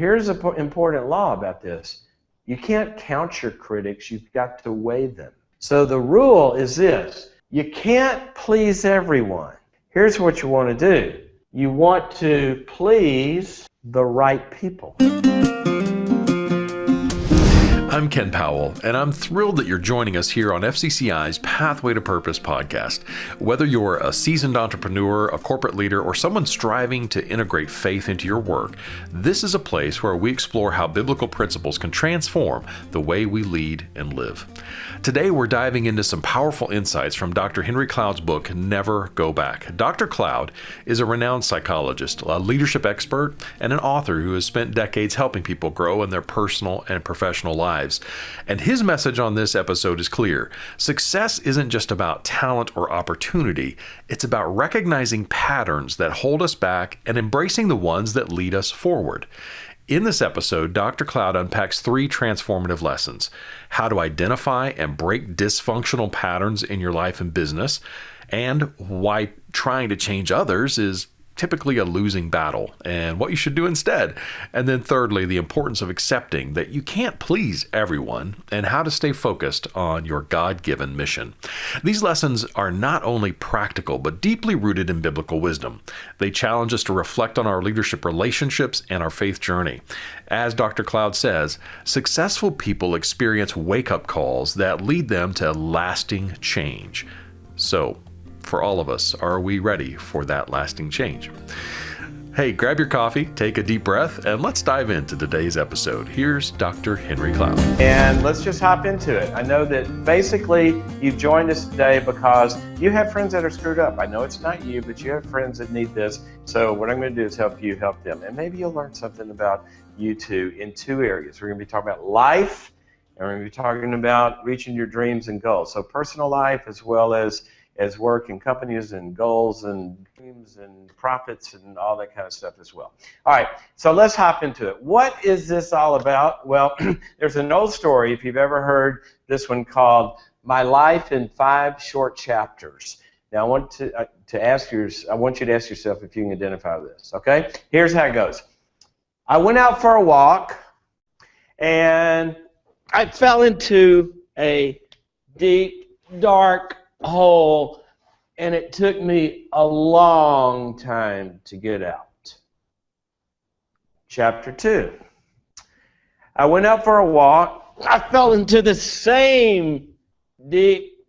here's an important law about this. You can't count your critics, you've got to weigh them. So the rule is this: you can't please everyone. Here's what you want to do. You want to please the right people. I'm Ken Powell, and I'm thrilled that you're joining us here on FCCI's Pathway to Purpose podcast. Whether you're a seasoned entrepreneur, a corporate leader, or someone striving to integrate faith into your work, this is a place where we explore how biblical principles can transform the way we lead and live. Today, we're diving into some powerful insights from Dr. Henry Cloud's book, Never Go Back. Dr. Cloud is a renowned psychologist, a leadership expert, and an author who has spent decades helping people grow in their personal and professional lives. And his message on this episode is clear. Success isn't just about talent or opportunity. It's about recognizing patterns that hold us back and embracing the ones that lead us forward. In this episode, Dr. Cloud unpacks 3 transformative lessons: how to identify and break dysfunctional patterns in your life and business, and why trying to change others is typically a losing battle, and what you should do instead. And then thirdly, the importance of accepting that you can't please everyone and how to stay focused on your God-given mission. These lessons are not only practical, but deeply rooted in biblical wisdom. They challenge us to reflect on our leadership relationships and our faith journey. As Dr. Cloud says, successful people experience wake-up calls that lead them to lasting change. So, for all of us, are we ready for that lasting change? Hey, grab your coffee, take a deep breath, and let's dive into today's episode. Here's Dr. Henry Cloud. And let's just hop into it. I know that basically you've joined us today because you have friends that are screwed up. I know it's not you, but you have friends that need this. So what I'm going to do is help you help them. And maybe you'll learn something about you two in 2 areas. We're going to be talking about life, and we're going to be talking about reaching your dreams and goals. So personal life as well as work and companies and goals and dreams and profits and all that kind of stuff as well. All right, so let's hop into it. What is this all about? Well, there's an old story, if you've ever heard this one, called My Life in 5 Short Chapters. Now, I want you to ask yourself if you can identify with this, okay? Here's how it goes. I went out for a walk, and I fell into a deep, dark hole, and it took me a long time to get out. Chapter 2. I went out for a walk. I fell into the same deep,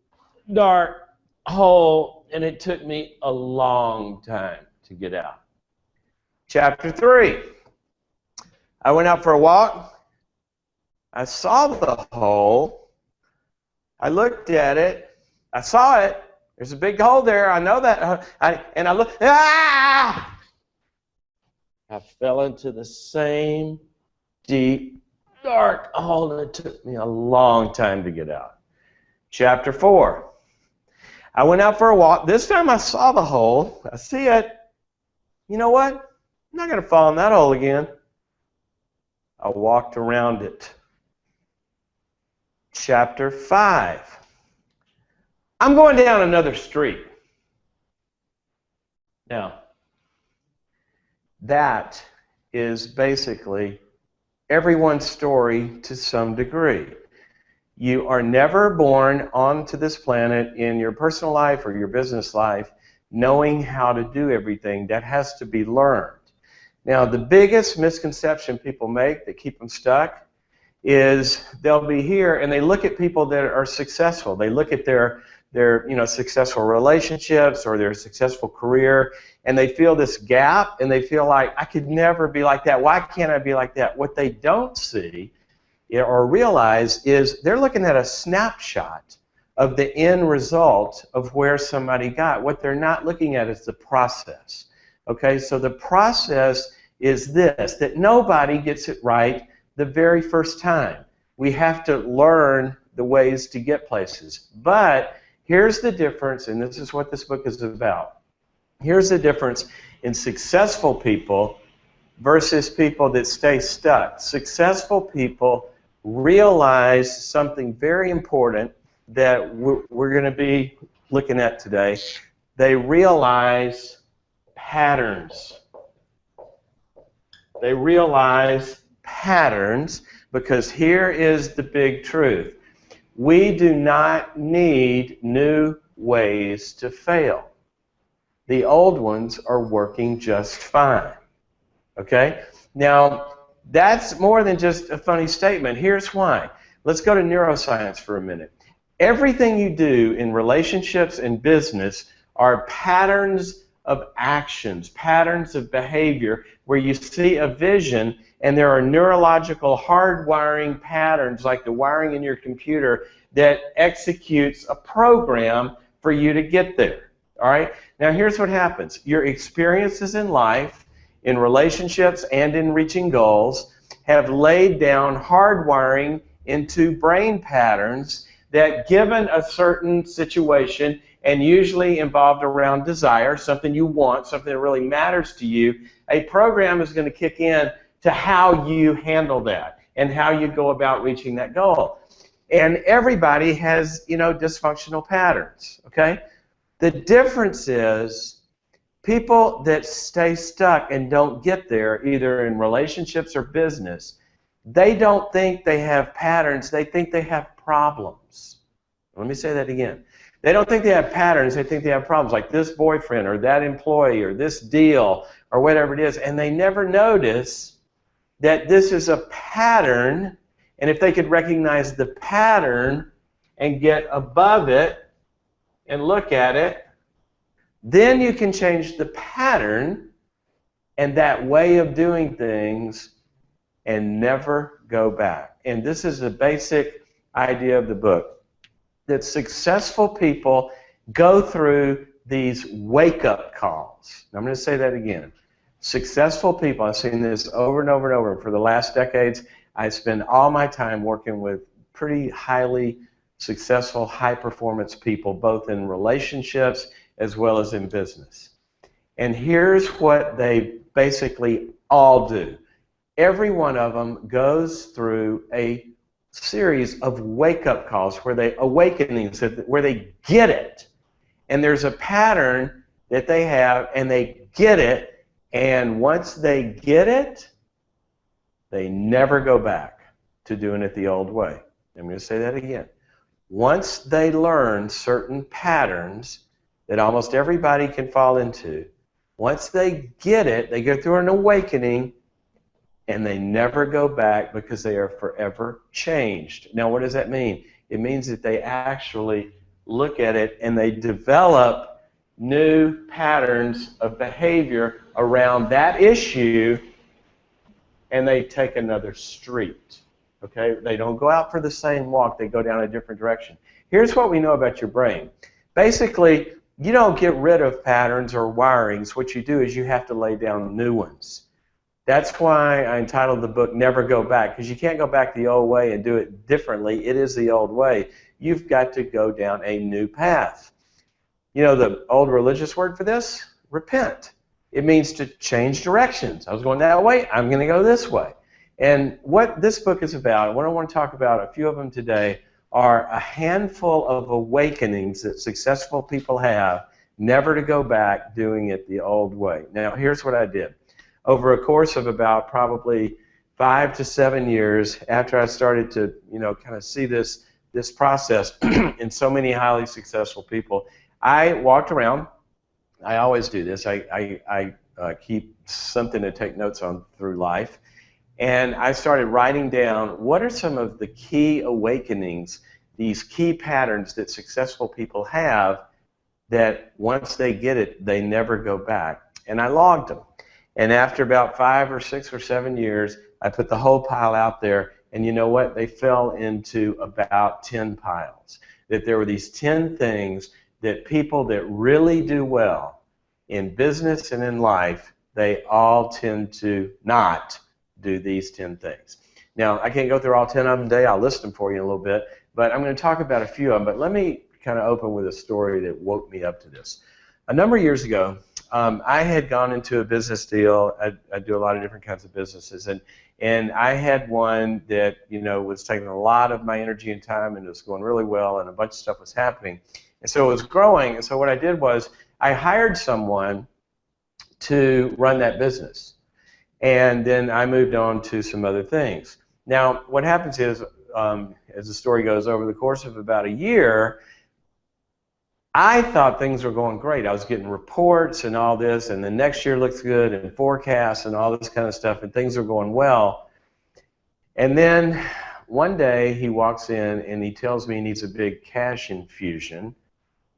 dark hole, and it took me a long time to get out. Chapter 3. I went out for a walk. I saw the hole. I looked at it. I saw it. There's a big hole there. I know that. And I looked. Ah! I fell into the same deep, dark hole, and it took me a long time to get out. Chapter 4. I went out for a walk. This time I saw the hole. I see it. You know what? I'm not going to fall in that hole again. I walked around it. Chapter 5. I'm going down another street. Now, that is basically everyone's story to some degree. You are never born onto this planet in your personal life or your business life knowing how to do everything. That has to be learned. Now, the biggest misconception people make that keep them stuck is they'll be here and they look at people that are successful. They look at their successful relationships or their successful career, and they feel this gap, and they feel like, I could never be like that. Why can't I be like that? What they don't see or realize is they're looking at a snapshot of the end result of where somebody got. What they're not looking at is the process. Okay, so the process is this, that nobody gets it right the very first time. We have to learn the ways to get places. But here's the difference, and this is what this book is about. Here's the difference in successful people versus people that stay stuck. Successful people realize something very important that we're going to be looking at today. They realize patterns. They realize patterns, because here is the big truth. We do not need new ways to fail. The old ones are working just fine. Okay? Now, that's more than just a funny statement. Here's why. Let's go to neuroscience for a minute. Everything you do in relationships and business are patterns of actions, patterns of behavior, where you see a vision and there are neurological hardwiring patterns like the wiring in your computer that executes a program for you to get there. All right? Now here's what happens. Your experiences in life, in relationships, and in reaching goals have laid down hardwiring into brain patterns that, given a certain situation and usually involved around desire, something you want, something that really matters to you, a program is going to kick in to how you handle that and how you go about reaching that goal. And everybody has, dysfunctional patterns, okay? The difference is people that stay stuck and don't get there, either in relationships or business, they don't think they have patterns, they think they have problems. Let me say that again. They don't think they have patterns, they think they have problems, like this boyfriend or that employee or this deal or whatever it is, and they never notice that this is a pattern, and if they could recognize the pattern and get above it and look at it, then you can change the pattern and that way of doing things and never go back. And this is the basic idea of the book, that successful people go through these wake-up calls. Now, I'm going to say that again. Successful people, I've seen this over and over and over. For the last decades, I spend all my time working with pretty highly successful, high-performance people, both in relationships as well as in business. And here's what they basically all do. Every one of them goes through a series of wake-up calls where they awakenings, where they get it. And there's a pattern that they have, and they get it, and once they get it, they never go back to doing it the old way. I'm going to say that again. Once they learn certain patterns that almost everybody can fall into, once they get it, they go through an awakening, and they never go back because they are forever changed. Now, what does that mean? It means that they actually look at it and they develop new patterns of behavior around that issue, and they take another street. Okay? They don't go out for the same walk. They go down a different direction. Here's what we know about your brain. Basically, you don't get rid of patterns or wirings. What you do is you have to lay down new ones. That's why I entitled the book Never Go Back, because you can't go back the old way and do it differently. It is the old way. You've got to go down a new path. You know the old religious word for this? Repent. It means to change directions. I was going that way, I'm going to go this way. And what this book is about, what I want to talk about, a few of them today, are a handful of awakenings that successful people have, never to go back doing it the old way. Now, here's what I did. Over a course of about probably 5 to 7 years, after I started to, kind of see this process in so many highly successful people, I walked around. I always do this. I keep something to take notes on through life. And I started writing down what are some of the key awakenings, these key patterns that successful people have that once they get it, they never go back. And I logged them. And after about 5 or 6 or 7 years, I put the whole pile out there, and you know what? They fell into about 10 piles. That there were these 10 things that people that really do well in business and in life, they all tend to not do these 10 things. Now, I can't go through all 10 of them today. I'll list them for you in a little bit, but I'm going to talk about a few of them. But let me kind of open with a story that woke me up to this. A number of years ago, I had gone into a business deal. I do a lot of different kinds of businesses, and I had one that was taking a lot of my energy and time, and it was going really well, and a bunch of stuff was happening, and so it was growing. And so what I did was I hired someone to run that business, And then I moved on to some other things. Now, what happens is, as the story goes, over the course of about a year, I thought things were going great. I was getting reports and all this, and the next year looks good, and forecasts and all this kind of stuff, and things are going well. And then one day he walks in and he tells me he needs a big cash infusion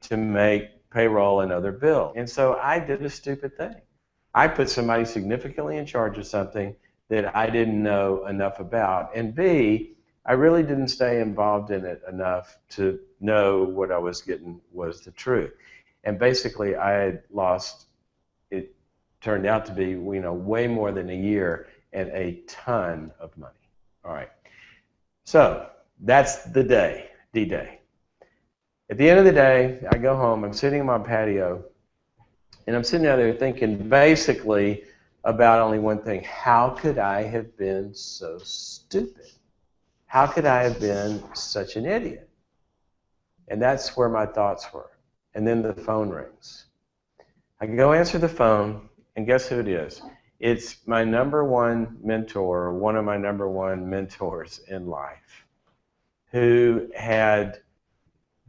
to make payroll and other bills. And so I did a stupid thing. I put somebody significantly in charge of something that I didn't know enough about. And B, I really didn't stay involved in it enough to know what I was getting was the truth. And basically I had lost, it turned out to be, you know, way more than a year and a ton of money. All right. So that's the day, D-Day. At the end of the day, I go home, I'm sitting in my patio, and I'm sitting out there thinking basically about only one thing. How could I have been so stupid? How could I have been such an idiot? And that's where my thoughts were. And then the phone rings. I go answer the phone, and guess who it is? It's my number one mentor, one of my number one mentors in life, who had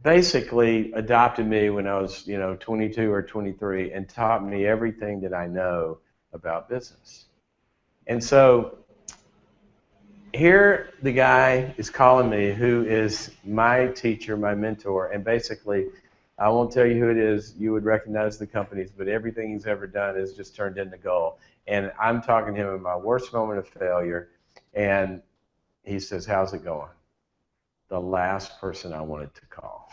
basically adopted me when I was, 22 or 23 and taught me everything that I know about business. And so here the guy is calling me who is my teacher, my mentor, and basically, I won't tell you who it is, you would recognize the companies, but everything he's ever done is just turned into gold. And I'm talking to him in my worst moment of failure, and he says, how's it going? The last person I wanted to call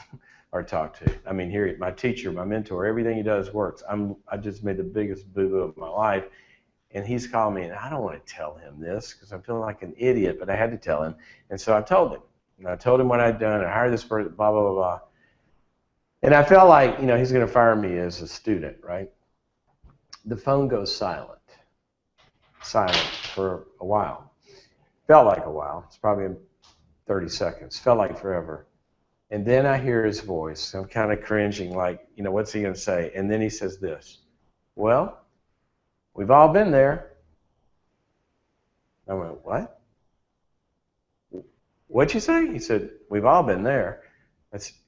or talk to. I mean, here, my teacher, my mentor, everything he does works. I just made the biggest boo-boo of my life. And he's calling me, and I don't want to tell him this because I'm feeling like an idiot, but I had to tell him. And so I told him. And I told him what I'd done. I hired this person, blah, blah, blah, blah. And I felt like, he's going to fire me as a student, right? The phone goes silent. Silent for a while. Felt like a while. It's probably 30 seconds. Felt like forever. And then I hear his voice. I'm kind of cringing, like, what's he going to say? And then he says this, well, we've all been there. I went, what? What'd you say? He said, we've all been there.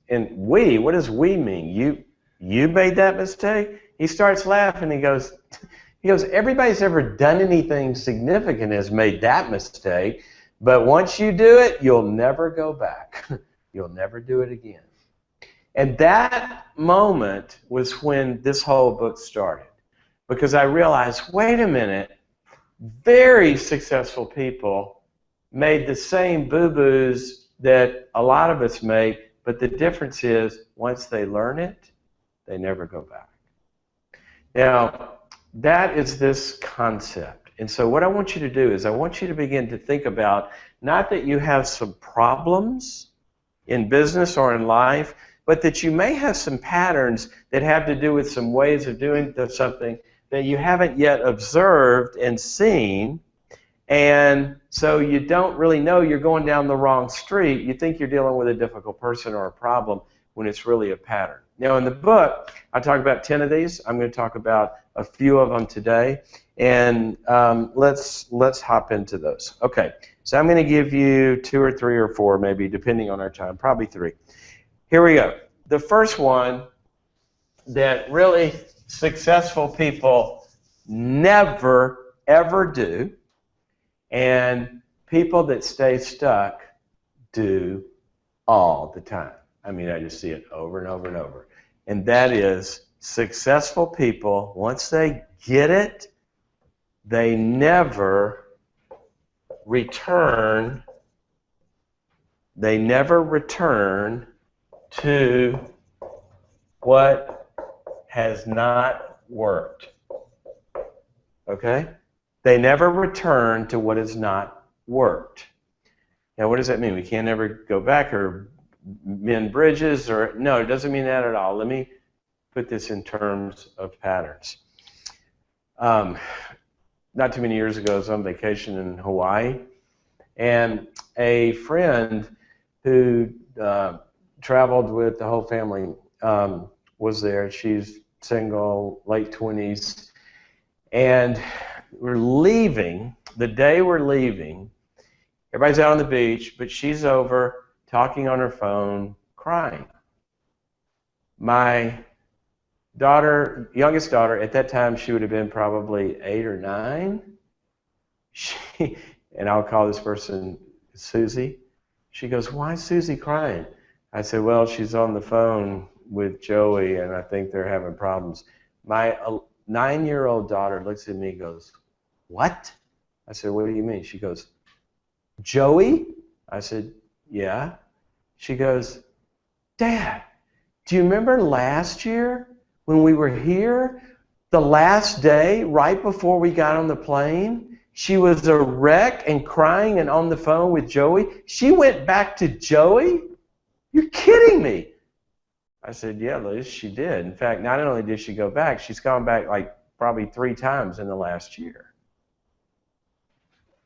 And we, what does we mean? You made that mistake? He starts laughing. He goes, everybody's ever done anything significant has made that mistake, but once you do it, you'll never go back. You'll never do it again. And that moment was when this whole book started. Because I realized, wait a minute, very successful people made the same boo-boos that a lot of us make, but the difference is once they learn it, they never go back. Now, that is this concept. And so what I want you to do is I want you to begin to think about not that you have some problems in business or in life, but that you may have some patterns that have to do with some ways of doing something that you haven't yet observed and seen, and so you don't really know you're going down the wrong street. You think you're dealing with a difficult person or a problem when it's really a pattern. Now in the book, I talk about 10 of these. I'm going to talk about a few of them today, and let's hop into those. Okay, so I'm going to give you 2 or 3 or 4 maybe, depending on our time, probably 3. Here we go. The first one that really successful people never, ever do, and people that stay stuck do all the time. I mean, I just see it over and over and over. And that is successful people, once they get it, they never return to what has not worked. Okay? They never return to what has not worked. Now, what does that mean? We can't ever go back or mend bridges, or no, it doesn't mean that at all. Let me put this in terms of patterns. Not too many years ago, I was on vacation in Hawaii, and a friend who traveled with the whole family was there. She's single, late 20s, and we're leaving, the day we're leaving, everybody's out on the beach, but she's over talking on her phone, crying. My daughter, youngest daughter, at that time she would have been probably 8 or 9. And I'll call this person Susie. She goes, "Why is Susie crying?" I said, "Well, she's on the phone with Joey, and I think they're having problems." My 9-year-old daughter looks at me and goes, "What?" I said, "What do you mean?" She goes, "Joey?" I said, "Yeah." She goes, "Dad, do you remember last year when we were here, the last day, right before we got on the plane? She was a wreck and crying and on the phone with Joey. She went back to Joey? You're kidding me." I said, "Yeah, Liz, she did. In fact, not only did she go back, she's gone back like probably 3 times in the last year."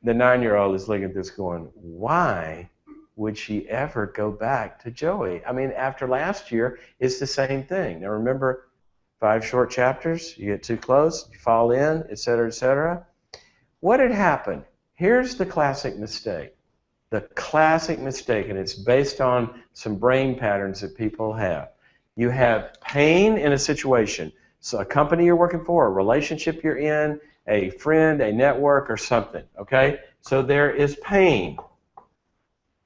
The 9-year-old is looking at this going, why would she ever go back to Joey? I mean, after last year, it's the same thing. Now remember, 5 short chapters, you get too close, you fall in, etc., etc. What had happened? Here's the classic mistake. The classic mistake, and it's based on some brain patterns that people have. You have pain in a situation. So a company you're working for, a relationship you're in, a friend, a network, or something, okay? So there is pain.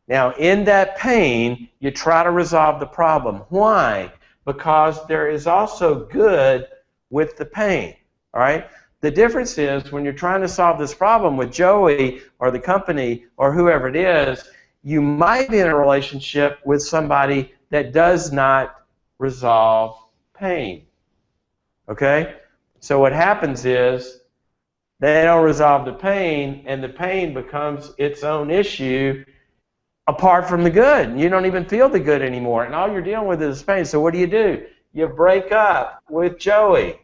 Now, in that pain, you try to resolve the problem. Why? Because there is also good with the pain, all right? The difference is when you're trying to solve this problem with Joey or the company or whoever it is, you might be in a relationship with somebody that does not resolve pain, okay? So what happens is they don't resolve the pain, and the pain becomes its own issue apart from the good. You don't even feel the good anymore, and all you're dealing with is pain. So what do? You break up with Joey.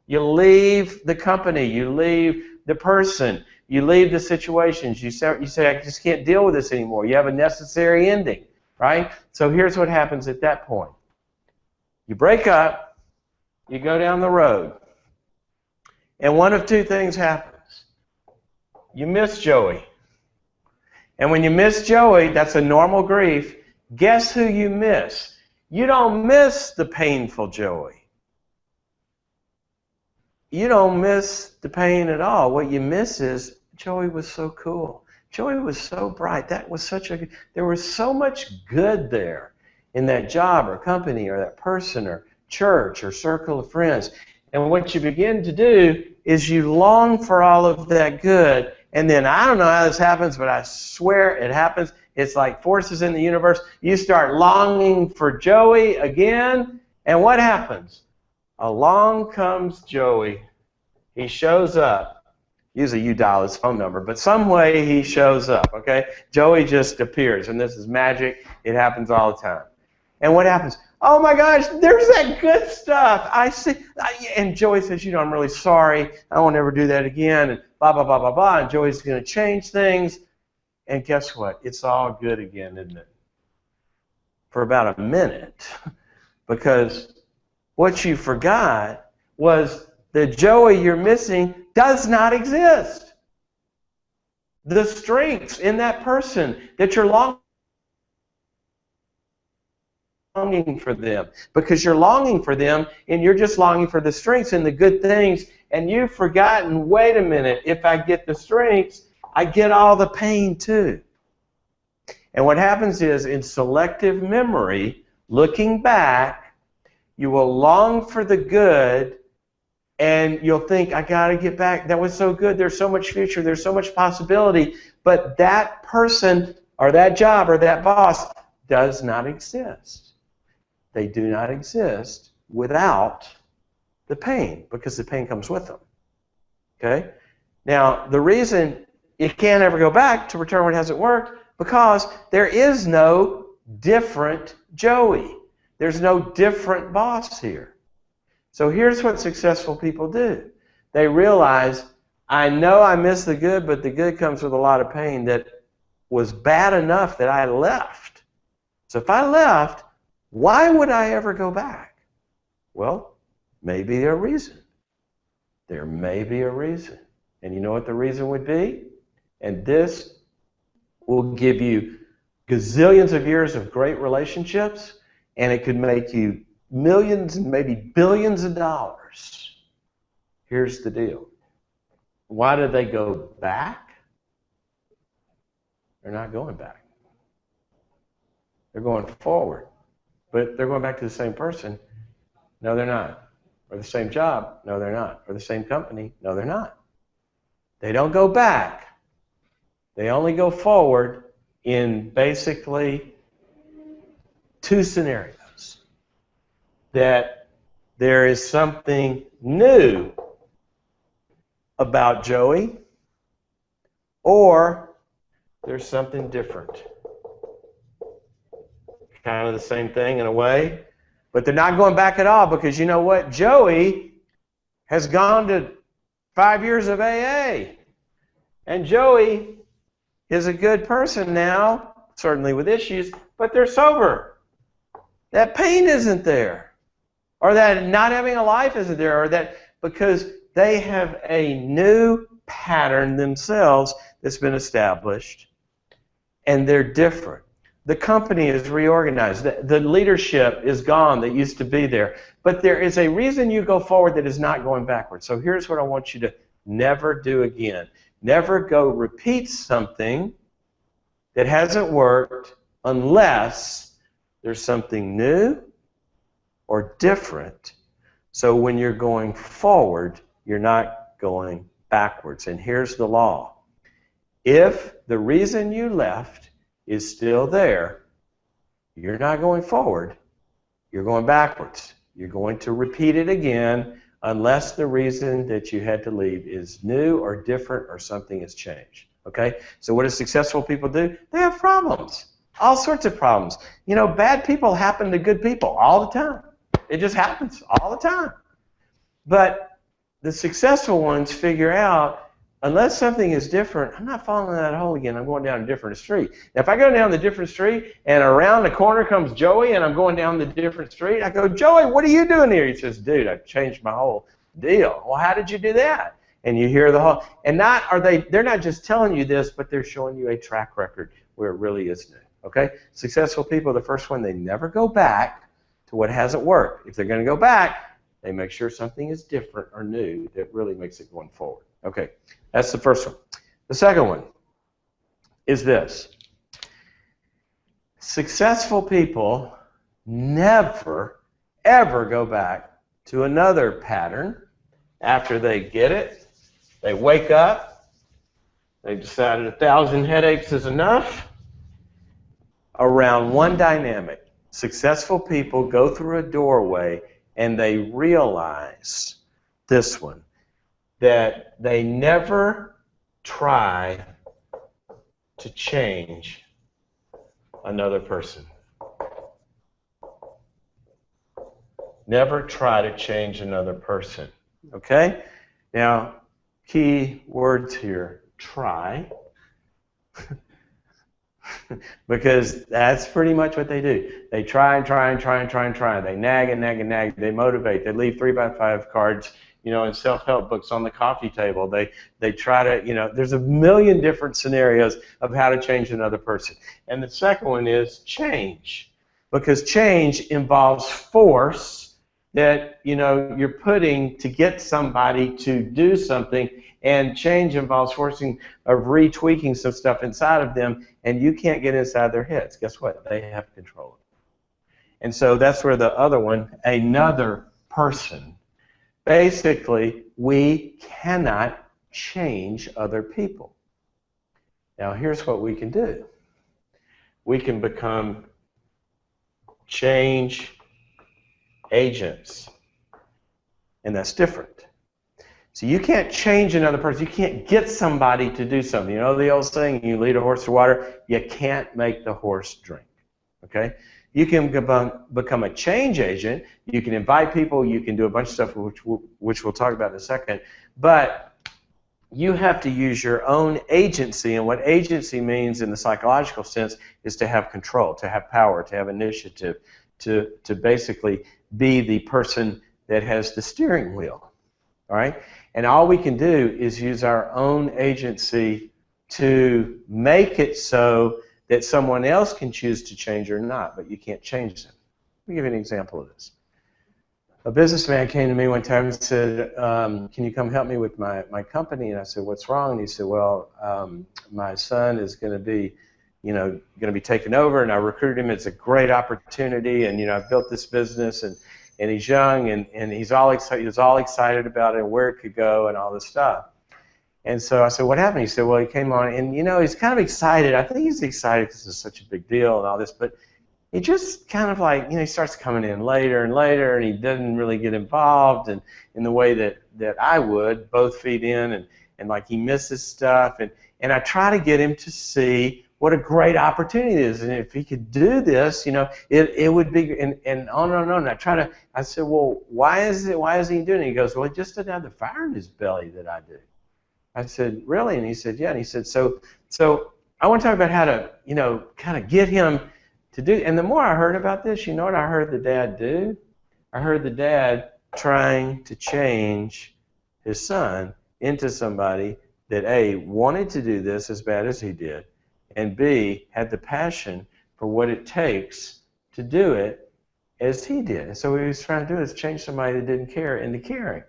You leave the company. You leave the person. You leave the situations. You say, "I just can't deal with this anymore." You have a necessary ending, right? So here's what happens at that point. You break up. You go down the road. And one of 2 things happens. You miss Joey. And when you miss Joey, that's a normal grief. Guess who you miss? You don't miss the painful Joey. You don't miss the pain at all. What you miss is Joey was so cool. Joey was so bright. There was so much good there in that job or company or that person or church or circle of friends. And what you begin to do is you long for all of that good. And then, I don't know how this happens, but I swear it happens. It's like forces in the universe. You start longing for Joey again, and what happens? Along comes Joey. He shows up. Usually you dial his phone number, but some way he shows up, okay? Joey just appears, and this is magic. It happens all the time. And what happens? "Oh my gosh, there's that good stuff. I see." And Joey says, "I'm really sorry. I won't ever do that again." And blah, blah, blah, blah, blah. And Joey's going to change things. And guess what? It's all good again, isn't it? For about a minute. Because what you forgot was the Joey you're missing does not exist. The strengths in that person that you're longing for them, because you're longing for them and you're just longing for the strengths and the good things, and you've forgotten, wait a minute, if I get the strengths, I get all the pain too. And what happens is, in selective memory, looking back, you will long for the good, and you'll think, I got to get back. That was so good. There's so much future. There's so much possibility. But that person or that job or that boss does not exist. They do not exist without the pain, because the pain comes with them. Okay? Now, the reason you can't ever go back to return what hasn't worked, because there is no different Joey. There's no different boss here. So here's what successful people do. They realize, I know I miss the good, but the good comes with a lot of pain that was bad enough that I left. So if I left, why would I ever go back? Well, maybe a reason. There may be a reason. And you know what the reason would be? And this will give you gazillions of years of great relationships, and it could make you millions and maybe billions of dollars. Here's the deal. Why do they go back? They're not going back. They're going forward. But they're going back to the same person. No, they're not. Or the same job. No, they're not. Or the same company. No, they're not. They don't go back. They only go forward in basically two scenarios. That there is something new about Joey, or there's something different. Kind of the same thing in a way, but they're not going back at all, because you know what? Joey has gone to 5 years of AA, and Joey is a good person now, certainly with issues, but they're sober. That pain isn't there, or that not having a life isn't there, or that because they have a new pattern themselves that's been established, and they're different. The company is reorganized. The leadership is gone that used to be there. But there is a reason you go forward that is not going backwards. So here's what I want you to never do again. Never go repeat something that hasn't worked unless there's something new or different. So when you're going forward, you're not going backwards. And here's the law. If the reason you left is still there, you're not going forward, you're going backwards. You're going to repeat it again unless the reason that you had to leave is new or different or something has changed. Okay? So what do successful people do? They have problems. All sorts of problems. You know, bad people happen to good people all the time. It just happens all the time. But the successful ones figure out, unless something is different, I'm not falling in that hole again. I'm going down a different street. Now, if I go down the different street and around the corner comes Joey and I'm going down the different street, I go, Joey, what are you doing here? He says, dude, I've changed my whole deal. Well, how did you do that? And you hear the whole, and they're not just telling you this, but they're showing you a track record where it really is new. Okay? Successful people, the first one, they never go back to what hasn't worked. If they're going to go back, they make sure something is different or new that really makes it going forward. Okay, that's the first one. The second one is this. Successful people never, ever go back to another pattern after they get it. They wake up. They've decided 1,000 headaches is enough. Around one dynamic. Successful people go through a doorway and they realize this one, that they never try to change another person. Never try to change another person. Okay? Now, key words here, try. Because that's pretty much what they do. They try and try and try and try and try. They nag and nag and nag. They motivate. They leave 3x5 cards, you know, in self-help books on the coffee table. They try to, you know, there's a million different scenarios of how to change another person. And the second one is change. Because change involves force that, you know, you're putting to get somebody to do something, and change involves forcing of retweaking some stuff inside of them, and you can't get inside their heads. Guess what? They have control of it. And so that's where the other one, another person. Basically, we cannot change other people. Now, here's what we can do. We can become change agents, and that's different. So you can't change another person. You can't get somebody to do something. You know the old saying, you lead a horse to water, you can't make the horse drink. Okay? You can become a change agent. You can invite people. You can do a bunch of stuff, which we'll talk about in a second. But you have to use your own agency, and what agency means in the psychological sense is to have control, to have power, to have initiative, to basically be the person that has the steering wheel. All right? And all we can do is use our own agency to make it so that someone else can choose to change or not, but you can't change them. Let me give you an example of this. A businessman came to me one time and said, can you come help me with my company? And I said, what's wrong? And he said, well, my son is going to be, going to be taken over, and I recruited him. It's a great opportunity, and, I've built this business, and he's young, and he was all excited about it and where it could go and all this stuff. And so I said, what happened? He said, well, he came on, and, he's kind of excited. I think he's excited because it's such a big deal and all this, but he just kind of like, he starts coming in later and later, and he doesn't really get involved in the way that I would, both feet in, and like he misses stuff. And I try to get him to see what a great opportunity it is. And if he could do this, it would be, and on and on. And I said, well, why is he doing it? He goes, well, he just doesn't have the fire in his belly that I do. I said, really? And he said, yeah. And he said, so I want to talk about how to, kind of get him to do. And the more I heard about this, you know what I heard the dad do? I heard the dad trying to change his son into somebody that A, wanted to do this as bad as he did, and B, had the passion for what it takes to do it as he did. And so what he was trying to do is change somebody that didn't care into caring.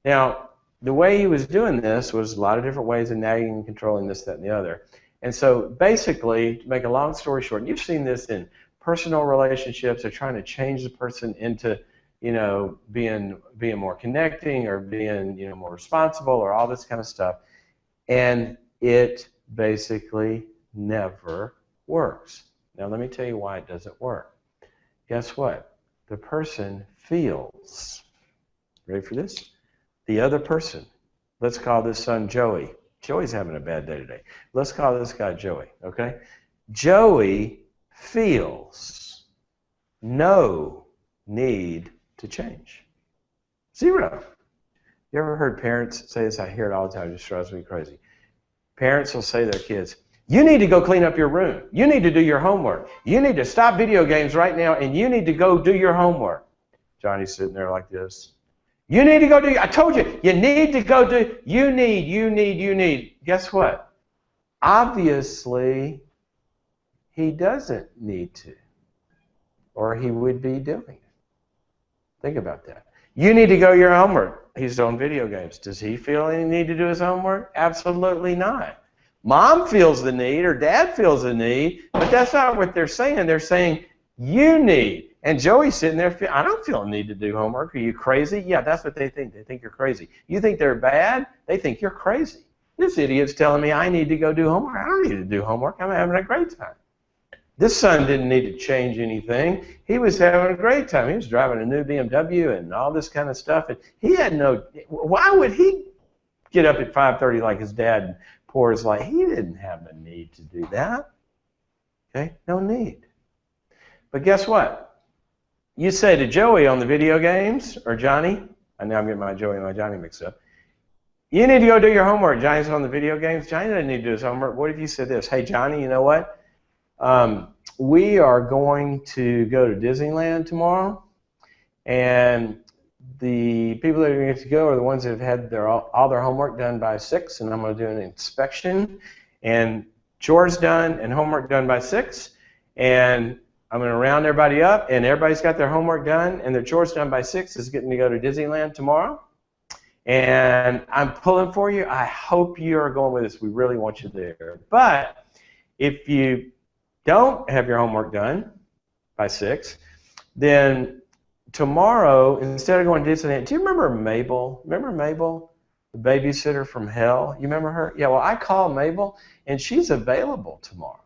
Now, the way he was doing this was a lot of different ways of nagging and controlling this, that, and the other. And so basically, to make a long story short, and you've seen this in personal relationships, they're trying to change the person into, being more connecting or being, more responsible or all this kind of stuff. And it basically never works. Now let me tell you why it doesn't work. Guess what? The person feels, ready for this? The other person, let's call this son Joey. Joey's having a bad day today. Let's call this guy Joey, okay? Joey feels no need to change. Zero. You ever heard parents say this? I hear it all the time. It just drives me crazy. Parents will say to their kids, you need to go clean up your room. You need to do your homework. You need to stop video games right now, and you need to go do your homework. Johnny's sitting there like this. You need to go do, I told you, you need to go do, you need. Guess what? Obviously, he doesn't need to, or he would be doing it. Think about that. You need to go your homework. He's on video games. Does he feel any need to do his homework? Absolutely not. Mom feels the need, or dad feels the need, but that's not what they're saying. They're saying, you need. And Joey's sitting there, I don't feel a need to do homework. Are you crazy? Yeah, that's what they think. They think you're crazy. You think they're bad? They think you're crazy. This idiot's telling me I need to go do homework. I don't need to do homework. I'm having a great time. This son didn't need to change anything. He was having a great time. He was driving a new BMW and all this kind of stuff. And he had no, why would he get up at 5:30 like his dad and pour his light? He didn't have a need to do that. Okay, no need. But guess what? You say to Joey on the video games, or Johnny, I know I'm getting my Joey and my Johnny mixed up, you need to go do your homework. Johnny's on the video games. Johnny doesn't need to do his homework. What if you said this? Hey, Johnny, you know what? We are going to go to Disneyland tomorrow, and the people that are going to go are the ones that have had all their homework done by 6, and I'm going to do an inspection, and chores done and homework done by 6, and I'm going to round everybody up, and everybody's got their homework done and their chores done by 6 is getting to go to Disneyland tomorrow. And I'm pulling for you. I hope you are going with us. We really want you there. But if you don't have your homework done by 6, then tomorrow, instead of going to Disneyland, do you remember Mabel? Remember Mabel, the babysitter from hell? You remember her? Yeah, well, I call Mabel, and she's available tomorrow.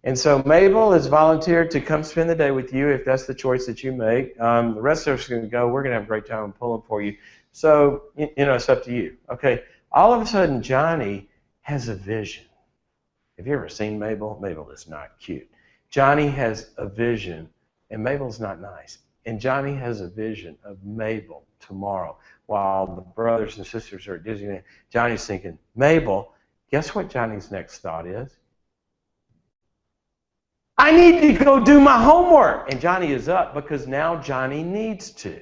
And so Mabel has volunteered to come spend the day with you if that's the choice that you make. The rest of us are going to go. We're going to have a great time and pulling for you. So, it's up to you. Okay, all of a sudden, Johnny has a vision. Have you ever seen Mabel? Mabel is not cute. Johnny has a vision, and Mabel's not nice. And Johnny has a vision of Mabel tomorrow while the brothers and sisters are at Disneyland. Johnny's thinking, Mabel, guess what Johnny's next thought is? I need to go do my homework. And Johnny is up because now Johnny needs to.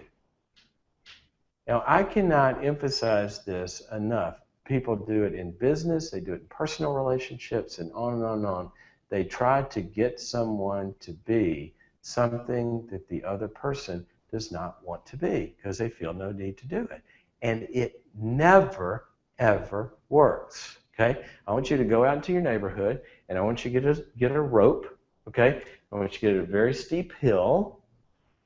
Now, I cannot emphasize this enough. People do it in business, they do it in personal relationships, and on and on and on. They try to get someone to be something that the other person does not want to be because they feel no need to do it. And it never, ever works. Okay? I want you to go out into your neighborhood, and I want you to get a rope. Okay? I want you to get a very steep hill.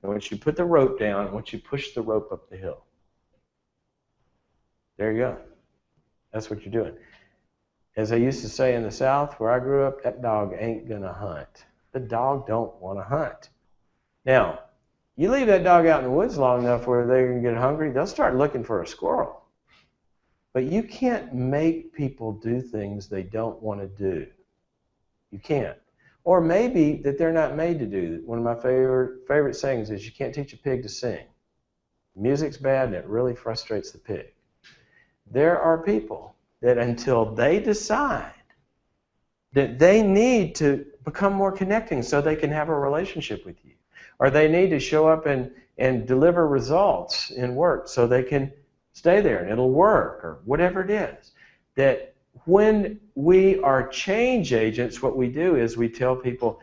I want you to put the rope down. I want you to push the rope up the hill. There you go. That's what you're doing. As I used to say in the South, where I grew up, that dog ain't gonna hunt. The dog don't want to hunt. Now, you leave that dog out in the woods long enough where they're gonna get hungry, they'll start looking for a squirrel. But you can't make people do things they don't want to do. You can't. Or maybe that they're not made to do. One of my favorite sayings is you can't teach a pig to sing. Music's bad and it really frustrates the pig. There are people that until they decide that they need to become more connecting so they can have a relationship with you, or they need to show up and deliver results in work so they can stay there and it'll work, or whatever it is, that when we are change agents, what we do is we tell people,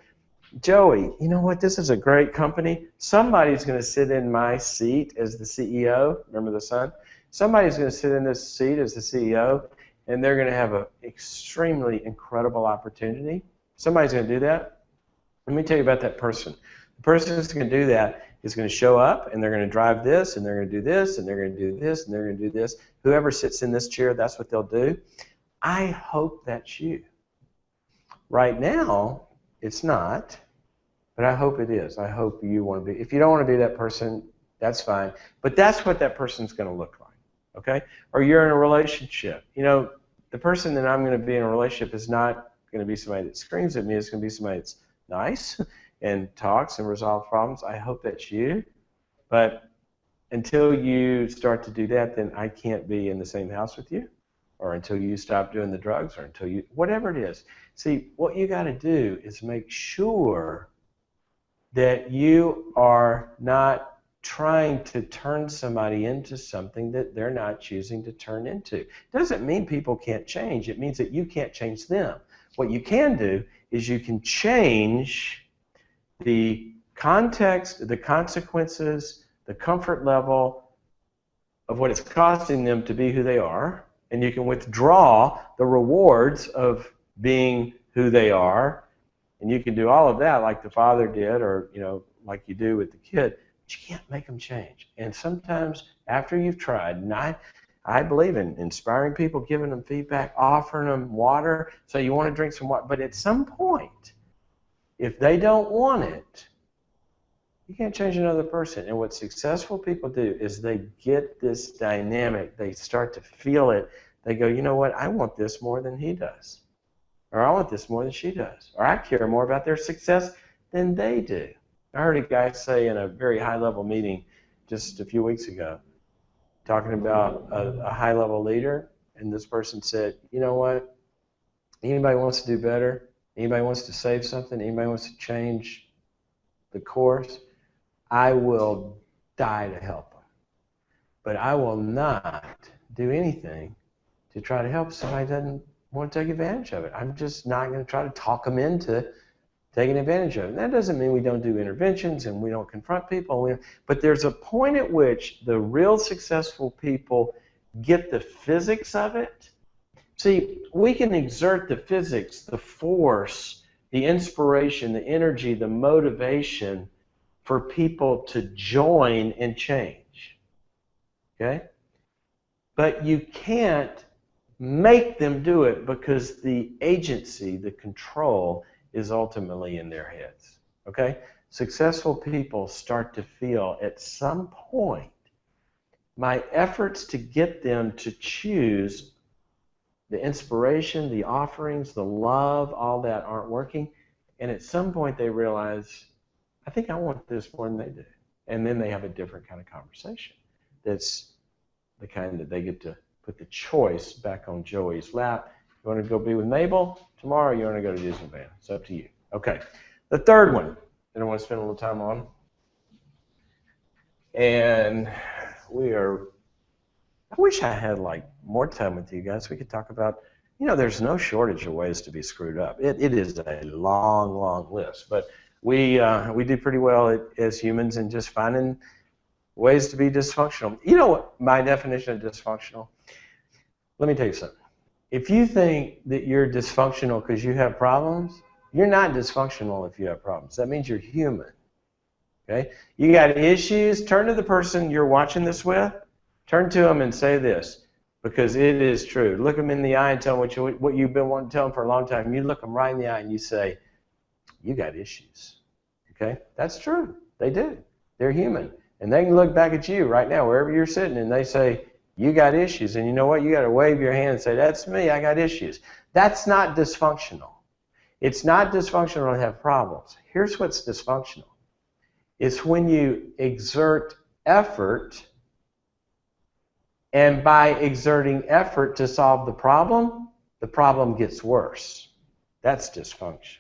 Joey, you know what, this is a great company. Somebody's going to sit in my seat as the CEO. Remember the son? Somebody's going to sit in this seat as the CEO, and they're going to have an extremely incredible opportunity. Somebody's going to do that. Let me tell you about that person. The person that's going to do that is going to show up, and they're going to drive this, and they're going to do this, and they're going to do this, and they're going to do this. Whoever sits in this chair, that's what they'll do. I hope that's you. Right now, it's not, but I hope it is. I hope you want to be. If you don't want to be that person, that's fine. But that's what that person's going to look like. Okay? Or you're in a relationship. You know, the person that I'm going to be in a relationship is not going to be somebody that screams at me. It's going to be somebody that's nice and talks and resolves problems. I hope that's you. But until you start to do that, then I can't be in the same house with you, or until you stop doing the drugs, or until you, whatever it is. See, what you got to do is make sure that you are not trying to turn somebody into something that they're not choosing to turn into. Doesn't mean people can't change. It means that you can't change them. What you can do is you can change the context, the consequences, the comfort level of what it's costing them to be who they are, and you can withdraw the rewards of being who they are, and you can do all of that like the father did, or like you do with the kid. But you can't make them change. And sometimes after you've tried, and I believe in inspiring people, giving them feedback, offering them water, so you want to drink some water, but at some point, if they don't want it, you can't change another person. And what successful people do is they get this dynamic. They start to feel it. They go, you know what, I want this more than he does. Or I want this more than she does. Or I care more about their success than they do. I heard a guy say in a very high-level meeting just a few weeks ago, talking about a high-level leader, and this person said, you know what, anybody wants to do better, anybody wants to save something, anybody wants to change the course, I will die to help them. But I will not do anything to try to help somebody who doesn't want to take advantage of it. I'm just not going to try to talk them into taking advantage of it. And that doesn't mean we don't do interventions and we don't confront people. But there's a point at which the real successful people get the physics of it. See, we can exert the physics, the force, the inspiration, the energy, the motivation for people to join and change. Okay? But you can't make them do it because the agency, the control, is ultimately in their heads. Okay? Successful people start to feel at some point, my efforts to get them to choose the inspiration, the offerings, the love, all that aren't working. And at some point they realize, I think I want this more than they do. And then they have a different kind of conversation. That's the kind that they get to put the choice back on Joey's lap. You want to go be with Mabel tomorrow, or you want to go to Disneyland? It's up to you. Okay. The third one that I want to spend a little time on, and we are I wish I had like more time with you guys. We could talk about, there's no shortage of ways to be screwed up. It is a long, long list, but we do pretty well as humans in just finding ways to be dysfunctional. You know what my definition of dysfunctional? Let me tell you something. If you think that you're dysfunctional because you have problems, you're not dysfunctional if you have problems. That means you're human. Okay? You got issues, turn to the person you're watching this with, turn to them and say this, because it is true. Look them in the eye and tell them what you've been wanting to tell them for a long time. You look them right in the eye and you say, you got issues. Okay? That's true. They do. They're human. And they can look back at you right now, wherever you're sitting, and they say, you got issues. And you know what? You got to wave your hand and say, that's me. I got issues. That's not dysfunctional. It's not dysfunctional to have problems. Here's what's dysfunctional. It's when you exert effort, and by exerting effort to solve the problem gets worse. That's dysfunction.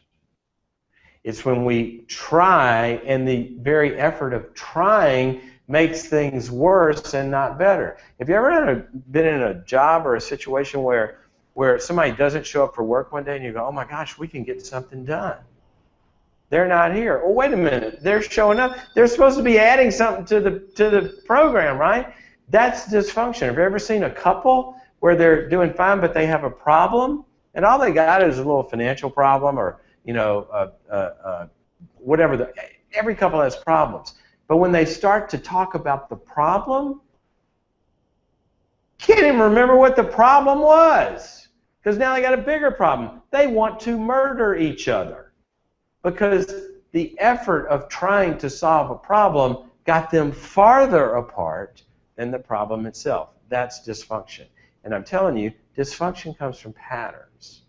It's when we try, and the very effort of trying makes things worse and not better. Have you ever been in a job or a situation where somebody doesn't show up for work one day and you go, oh my gosh, we can get something done? They're not here. Oh, wait a minute. They're showing up. They're supposed to be adding something to the program, right? That's dysfunction. Have you ever seen a couple where they're doing fine but they have a problem, and all they got is a little financial problem, or whatever. Every couple has problems. But when they start to talk about the problem, can't even remember what the problem was, because now they got a bigger problem. They want to murder each other because the effort of trying to solve a problem got them farther apart than the problem itself. That's dysfunction. And I'm telling you, dysfunction comes from patterns.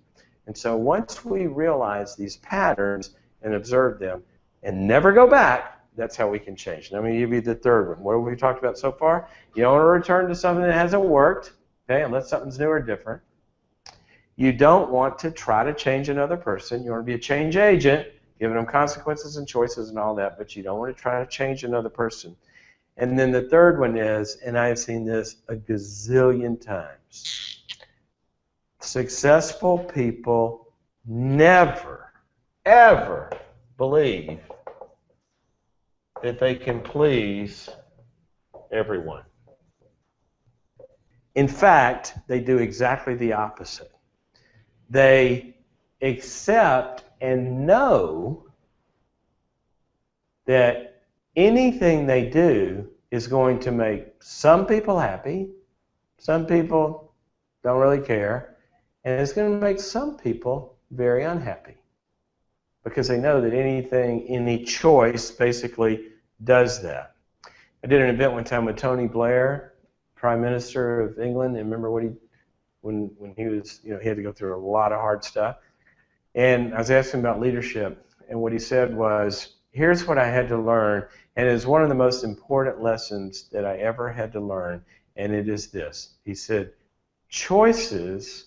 And so once we realize these patterns and observe them and never go back, that's how we can change. Now, I'm going to give you the third one. What have we talked about so far? You don't want to return to something that hasn't worked, okay, unless something's new or different. You don't want to try to change another person. You want to be a change agent, giving them consequences and choices and all that, but you don't want to try to change another person. And then the third one is, and I have seen this a gazillion times, successful people never, ever believe that they can please everyone. In fact, they do exactly the opposite. They accept and know that anything they do is going to make some people happy, some people don't really care, and it's going to make some people very unhappy, because they know that anything, any choice basically does that. I did an event one time with Tony Blair, Prime Minister of England, and remember what when he was, he had to go through a lot of hard stuff. And I was asking about leadership, and what he said was, here's what I had to learn, and it is one of the most important lessons that I ever had to learn, and it is this. He said, choices,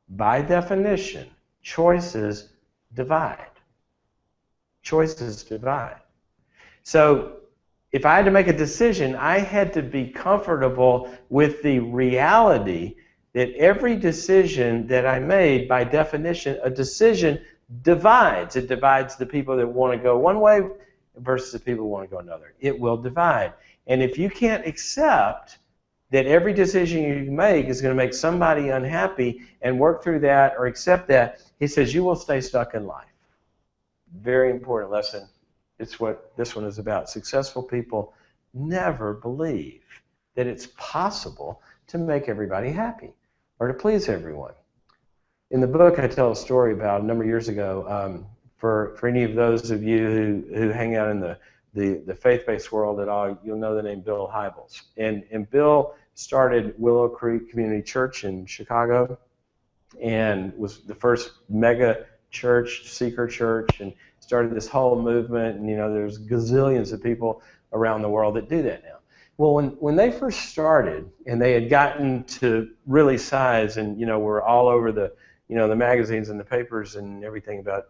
by definition, choices divide. Choices divide. So if I had to make a decision, I had to be comfortable with the reality that every decision that I made, by definition, a decision divides. It divides the people that want to go one way versus the people who want to go another. It will divide. And if you can't accept that every decision you make is going to make somebody unhappy and work through that or accept that, he says you will stay stuck in life. Very important lesson. It's what this one is about. Successful people never believe that it's possible to make everybody happy or to please everyone. In the book, I tell a story about a number of years ago. For any of those of you who hang out in the faith-based world at all, you'll know the name Bill Hybels. And Bill started Willow Creek Community Church in Chicago, and was the first mega church, seeker church, and started this whole movement. And there's gazillions of people around the world that do that now. Well, when they first started, and they had gotten to really size, and were all over the the magazines and the papers and everything about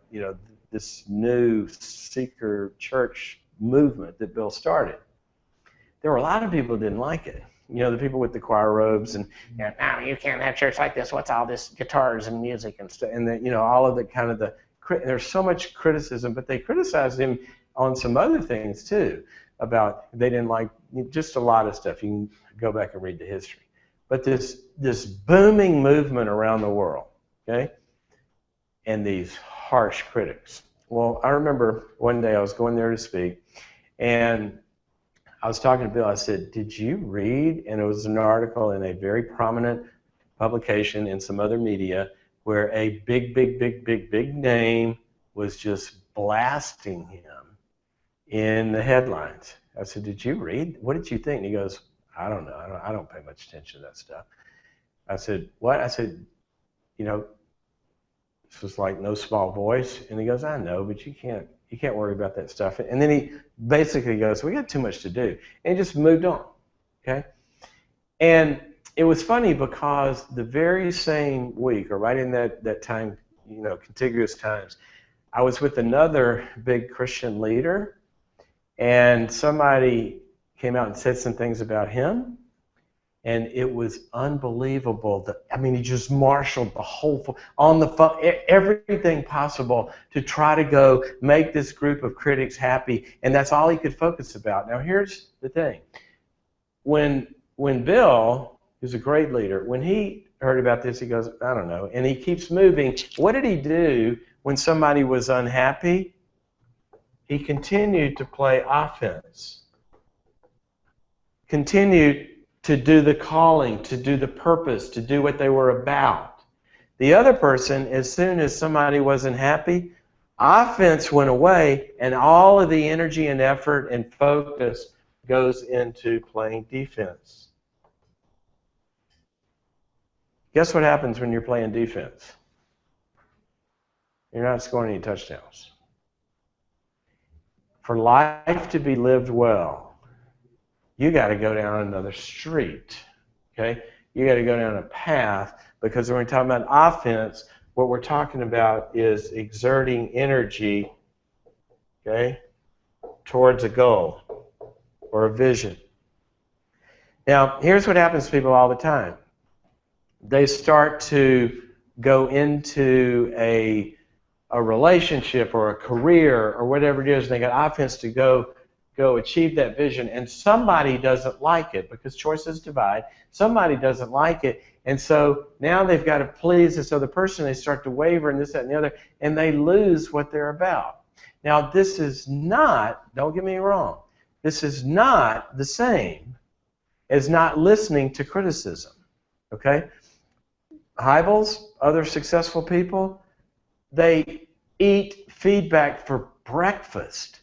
this new seeker church movement that Bill started, there were a lot of people who didn't like it. You know, the people with the choir robes and no, you can't have church like this. What's all this guitars and music and stuff? And you know, all of the kind of there's so much criticism, but they criticized him on some other things too, about they didn't like just a lot of stuff. You can go back and read the history. But this booming movement around the world, okay, and these harsh critics. Well, I remember one day I was going there to speak, and I was talking to Bill. I said, "Did you read?" And it was an article in a very prominent publication in some other media where a big name was just blasting him in the headlines. I said, "Did you read? What did you think?" And he goes, "I don't know. I don't pay much attention to that stuff." I said, "What?" I said, "You know, this was like no small voice." And he goes, "I know, but you can't worry about that stuff." And then he basically goes, "We got too much to do," and he just moved on. Okay, and it was funny because the very same week, or right in that time, you know, contiguous times, I was with another big Christian leader, and somebody came out and said some things about him, and it was unbelievable. I mean, he just marshaled the whole on the phone, everything possible to try to go make this group of critics happy, and that's all he could focus about. Now, here's the thing: when Bill, who's a great leader, when he heard about this, he goes, "I don't know," and he keeps moving. What did he do when somebody was unhappy? He continued to play offense. Continued to do the calling, to do the purpose, to do what they were about. The other person, as soon as somebody wasn't happy, offense went away, and all of the energy and effort and focus goes into playing defense. Guess what happens when you're playing defense? You're not scoring any touchdowns. For life to be lived well, you got to go down another street, okay? You got to go down a path, because when we're talking about offense, what we're talking about is exerting energy, okay, towards a goal or a vision. Now, here's what happens to people all the time. They start to go into a relationship or a career or whatever it is, and they got offense to go achieve that vision, and somebody doesn't like it, because choices divide. Somebody doesn't like it, and so now they've got to please this other person. They start to waver and this, that, and the other, and they lose what they're about. Now, this is not, don't get me wrong, this is not the same as not listening to criticism, okay? Hybels, other successful people, they eat feedback for breakfast.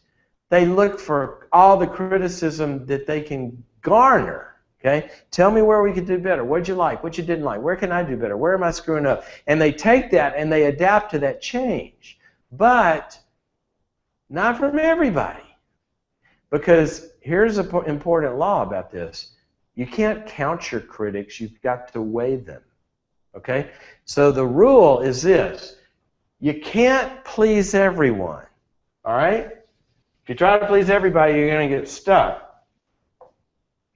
They look for all the criticism that they can garner, okay? Tell me where we could do better. What'd you like? What you didn't like? Where can I do better? Where am I screwing up? And they take that and they adapt to that change. But not from everybody. Because here's an important law about this. You can't count your critics. You've got to weigh them, okay? So the rule is this. You can't please everyone, all right? If you try to please everybody, you're going to get stuck.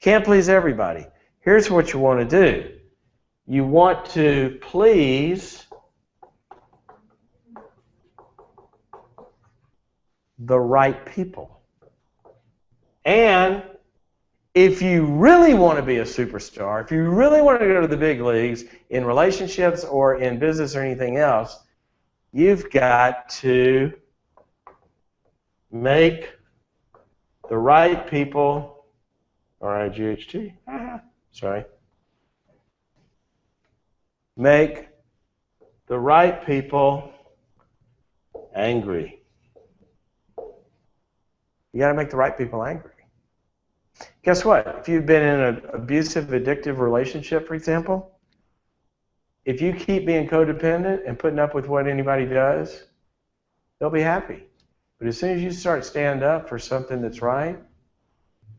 Can't please everybody. Here's what you want to do. You want to please the right people. And if you really want to be a superstar, if you really want to go to the big leagues in relationships or in business or anything else, you've got to make the right people, R-I-G-H-T, sorry, make the right people angry. You got to make the right people angry. Guess what? If you've been in an abusive, addictive relationship, for example, if you keep being codependent and putting up with what anybody does, they'll be happy. But as soon as you start stand up for something that's right,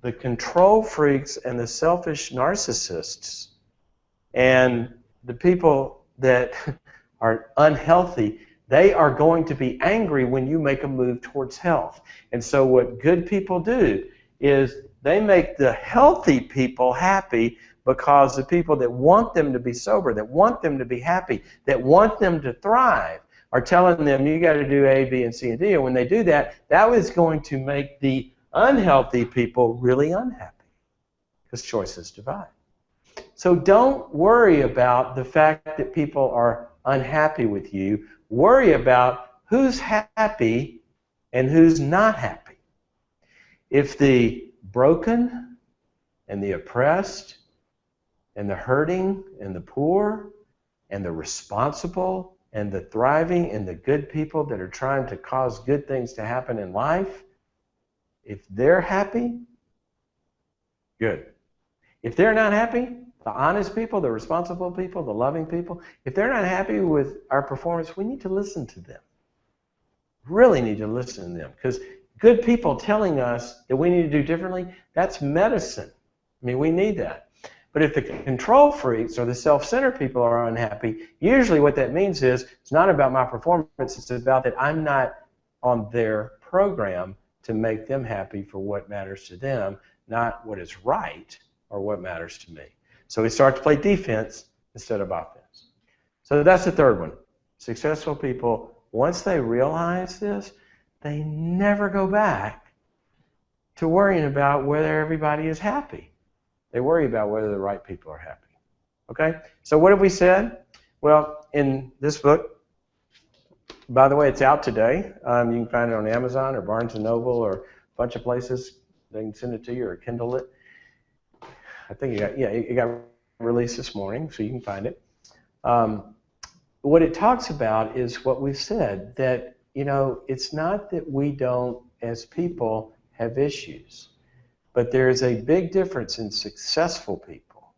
the control freaks and the selfish narcissists and the people that are unhealthy, they are going to be angry when you make a move towards health. And so what good people do is They make the healthy people happy because the people that want them to be sober, that want them to be happy, that want them to thrive, are telling them, you got to do A, B, and C, and D. And when they do that, that is going to make the unhealthy people really unhappy because choices divide. So don't worry about the fact that people are unhappy with you. Worry about who's happy and who's not happy. If the broken and the oppressed and the hurting and the poor and the responsible and the thriving and the good people that are trying to cause good things to happen in life, if they're happy, good. If they're not happy, the honest people, the responsible people, the loving people, if they're not happy with our performance, we need to listen to them. Really need to listen to them, because good people telling us that we need to do differently, that's medicine. I mean, we need that. But if the control freaks or the self-centered people are unhappy, usually what that means is it's not about my performance, it's about that I'm not on their program to make them happy for what matters to them, not what is right or what matters to me. So we start to play defense instead of offense. So that's the third one. Successful people, once they realize this, they never go back to worrying about whether everybody is happy. They worry about whether the right people are happy. Okay? So what have we said? Well, in this book, by the way, it's out today. You can find it on Amazon or Barnes & Noble or a bunch of places. They can send it to you or Kindle it. I think it got released this morning, so you can find it. What it talks about is what we've said, that, it's not that we don't, as people, have issues. But there is a big difference in successful people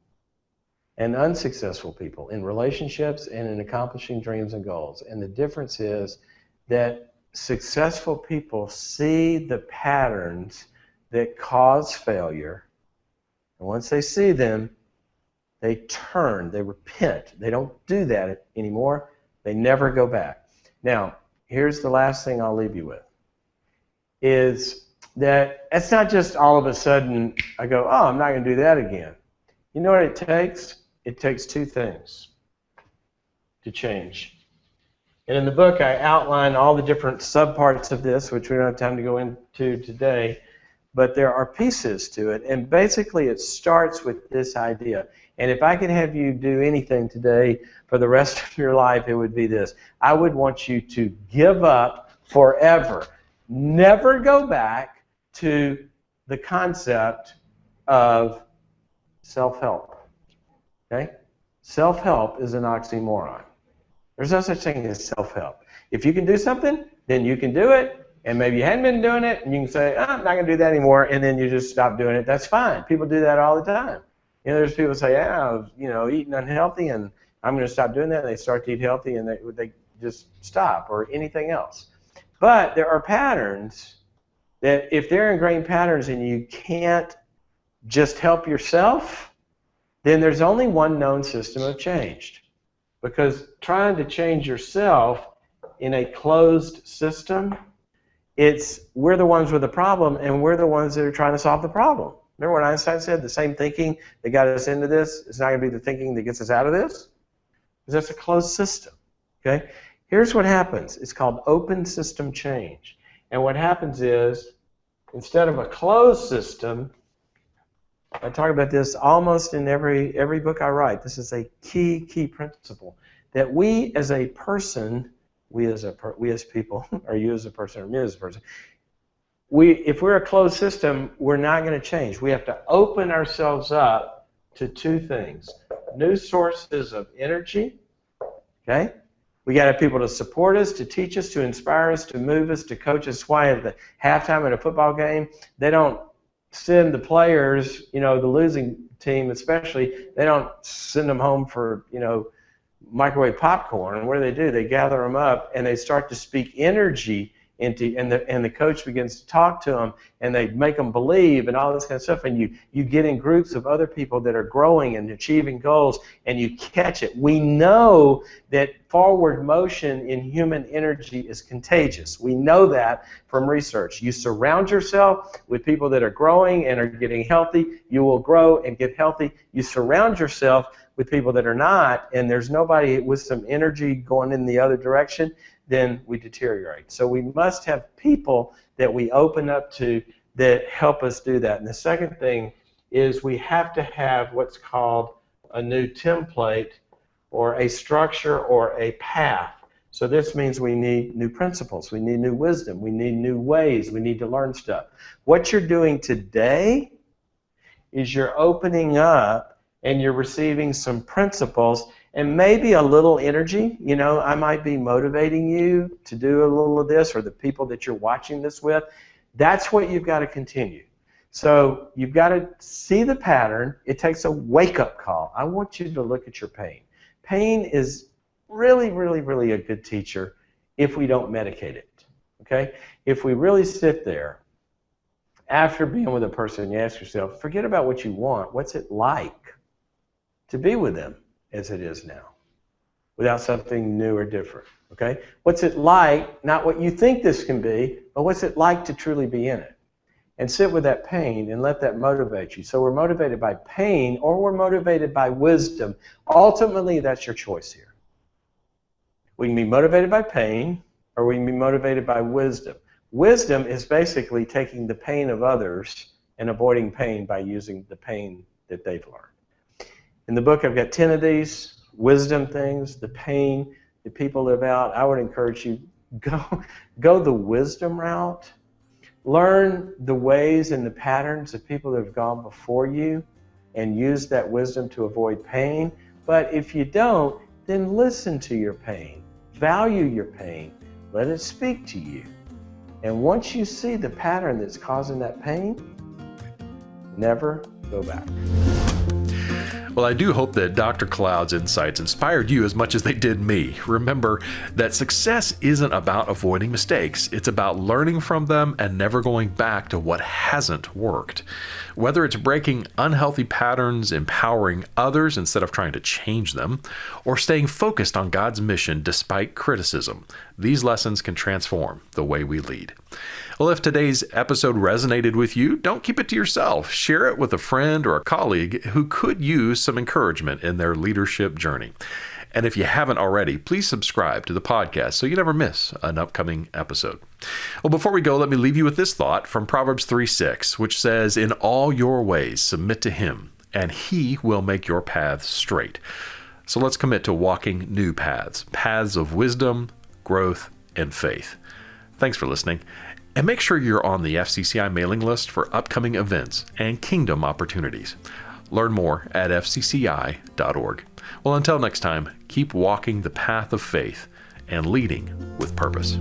and unsuccessful people in relationships and in accomplishing dreams and goals. And the difference is that successful people see the patterns that cause failure. And once they see them, they turn, they repent. They don't do that anymore. They never go back. Now, here's the last thing I'll leave you with, is that it's not just all of a sudden I go, oh, I'm not going to do that again. You know what it takes? It takes two things to change. And in the book, I outline all the different subparts of this, which we don't have time to go into today, but there are pieces to it. And basically, it starts with this idea. And if I could have you do anything today for the rest of your life, it would be this. I would want you to give up forever. Never go back to the concept of self-help. Okay? Self-help is an oxymoron. There's no such thing as self-help. If you can do something, then you can do it, and maybe you hadn't been doing it, and you can say, oh, I'm not going to do that anymore, and then you just stop doing it. That's fine. People do that all the time. There's people who say, I was, eating unhealthy, and I'm going to stop doing that, and they start to eat healthy, and they just stop, or anything else. But there are patterns that if they're ingrained patterns and you can't just help yourself, then there's only one known system of change. Because trying to change yourself in a closed system, we're the ones with the problem and we're the ones that are trying to solve the problem. Remember what Einstein said? The same thinking that got us into this is not going to be the thinking that gets us out of this? Because that's a closed system. Okay? Here's what happens. It's called open system change. And what happens is, instead of a closed system, I talk about this almost in every book I write. This is a key principle, that we as a person, we as people, or you as a person, or me as a person, if we're a closed system, we're not going to change. We have to open ourselves up to two things: new sources of energy. Okay. We got to have people to support us, to teach us, to inspire us, to move us, to coach us. Why at the halftime at a football game, they don't send the players, the losing team especially, they don't send them home for, microwave popcorn. And what do? They gather them up and they start to speak energy and the coach begins to talk to them, and they make them believe and all this kind of stuff, and you get in groups of other people that are growing and achieving goals, and you catch it. We know that forward motion in human energy is contagious. We know that from research. You surround yourself with people that are growing and are getting healthy, you will grow and get healthy. You surround yourself with people that are not, and there's nobody with some energy going in the other direction, then we deteriorate. So we must have people that we open up to that help us do that. And the second thing is we have to have what's called a new template or a structure or a path. So this means we need new principles, we need new wisdom, we need new ways, we need to learn stuff. What you're doing today is you're opening up and you're receiving some principles and maybe a little energy. You know, I might be motivating you to do a little of this, or the people that you're watching this with. That's what you've got to continue. So you've got to see the pattern. It takes a wake-up call. I want you to look at your pain. Pain is really, really, really a good teacher if we don't medicate it. Okay? If we really sit there after being with a person, you ask yourself, forget about what you want. What's it like to be with them as it is now, without something new or different? Okay? What's it like, not what you think this can be, but what's it like to truly be in it? And sit with that pain and let that motivate you. So we're motivated by pain or we're motivated by wisdom. Ultimately, that's your choice here. We can be motivated by pain or we can be motivated by wisdom. Wisdom is basically taking the pain of others and avoiding pain by using the pain that they've learned. In the book, I've got 10 of these wisdom things, the pain that people live out. I would encourage you, go the wisdom route. Learn the ways and the patterns of people that have gone before you and use that wisdom to avoid pain. But if you don't, then listen to your pain. Value your pain. Let it speak to you. And once you see the pattern that's causing that pain, never go back. Well, I do hope that Dr. Cloud's insights inspired you as much as they did me. Remember that success isn't about avoiding mistakes. It's about learning from them and never going back to what hasn't worked. Whether it's breaking unhealthy patterns, empowering others instead of trying to change them, or staying focused on God's mission despite criticism, these lessons can transform the way we lead. Well, if today's episode resonated with you, don't keep it to yourself. Share it with a friend or a colleague who could use some encouragement in their leadership journey. And if you haven't already, please subscribe to the podcast so you never miss an upcoming episode. Well, before we go, let me leave you with this thought from Proverbs 3:6, which says, "In all your ways submit to him, and he will make your paths straight." So let's commit to walking new paths, paths of wisdom, growth, and faith. Thanks for listening. And make sure you're on the FCCI mailing list for upcoming events and kingdom opportunities. Learn more at fcci.org. Well, until next time, keep walking the path of faith and leading with purpose.